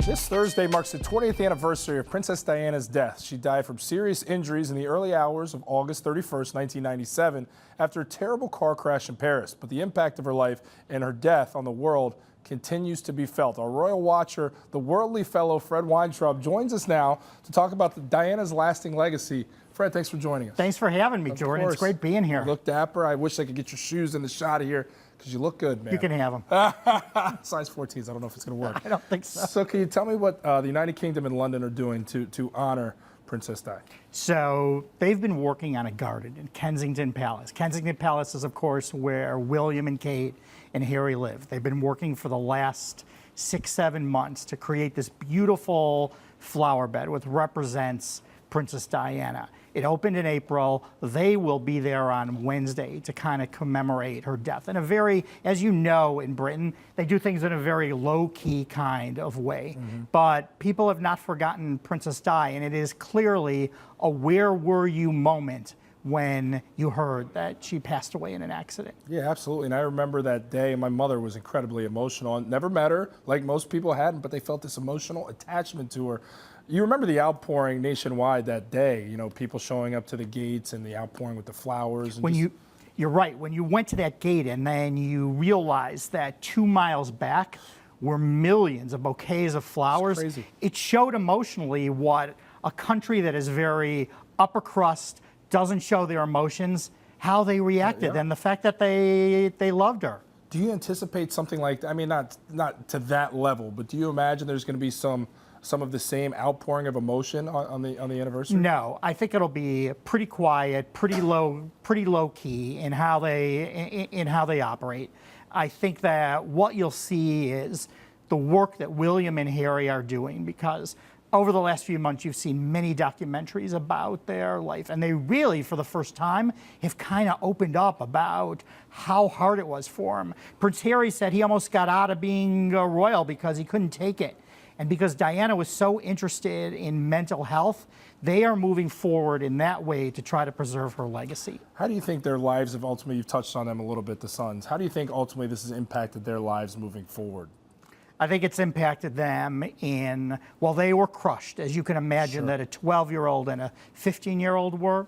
This Thursday marks the 20th anniversary of Princess Diana's death. She died from serious injuries in the early hours of August 31st, 1997, after a terrible car crash in Paris. But the impact of her life and her death on the world continues to be felt. Our royal watcher, the worldly fellow Fred Weintraub, joins us now to talk about Diana's lasting legacy. Fred, thanks for joining us. Thanks for having me, Jordan. It's great being here. You look dapper. I wish I could get your shoes in the shot of here because you look good, man. You can have them. Size 14s. I don't know if it's going to work. I don't think so. So can you tell me what the United Kingdom and London are doing to honor Princess Di? So they've been working on a garden in Kensington Palace. Kensington Palace is, of course, where William and Kate and Harry live. They've been working for the last 6-7 months to create this beautiful flower bed which represents Princess Diana. It opened in April. They will be there on Wednesday to kind of commemorate her death in a very, as you know, in Britain, they do things in a very low-key kind of way. But people have not forgotten Princess Di, and it is clearly a where were you moment when you heard that she passed away in an accident. Yeah, absolutely. And I remember that day. My mother was incredibly emotional. Never met her, like most people hadn't, but they felt this emotional attachment to her. You remember the outpouring nationwide that day, you know, people showing up to the gates and the outpouring with the flowers. And you're right. When you went to that gate and then you realized that 2 miles back were millions of bouquets of flowers, it showed emotionally what a country that is very upper crust, doesn't show their emotions, how they reacted, and the fact that they loved her. Do you anticipate something like that? I mean, not to that level, but do you imagine there's going to be some of the same outpouring of emotion on the anniversary? No, I think it'll be pretty quiet, pretty low key in how they operate. I think that what you'll see is the work that William and Harry are doing, because over the last few months, you've seen many documentaries about their life, and they really, for the first time, have kind of opened up about how hard it was for him. Prince Harry said he almost got out of being royal because he couldn't take it. And because Diana was so interested in mental health, they are moving forward in that way to try to preserve her legacy. How do you think their lives have ultimately, you've touched on them a little bit, the sons, how do you think ultimately this has impacted their lives moving forward? I think it's impacted them in, well, they were crushed, as you can imagine that a 12-year-old and a 15-year-old were.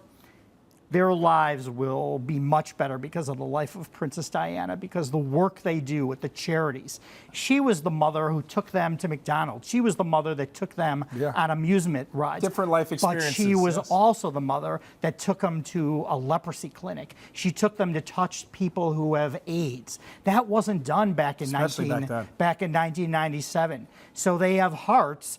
Their lives will be much better because of the life of Princess Diana, because the work they do with the charities. She was the mother who took them to McDonald's. She was the mother that took them on amusement rides. Different life experiences. But she was also the mother that took them to a leprosy clinic. She took them to touch people who have AIDS. That wasn't done back in 1997. So they have hearts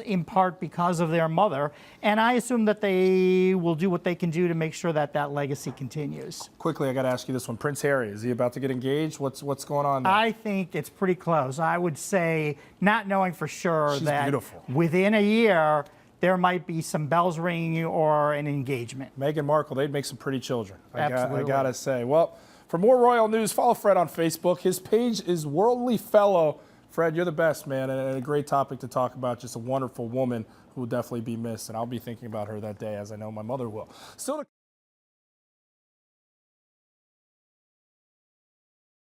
in part because of their mother, and I assume that they will do what they can do to make sure that that legacy continues. Quickly, I got to ask you this one. Prince Harry, is he about to get engaged? What's going on there? I think it's pretty close. I would say, not knowing for sure, that beautiful. Within a year, there might be some bells ringing or an engagement. Meghan Markle, they'd make some pretty children. Absolutely. I got to say. Well, for more royal news, follow Fred on Facebook. His page is Worldly Fellow. Fred, you're the best, man, and a great topic to talk about. Just a wonderful woman who will definitely be missed, and I'll be thinking about her that day, as I know my mother will. Still to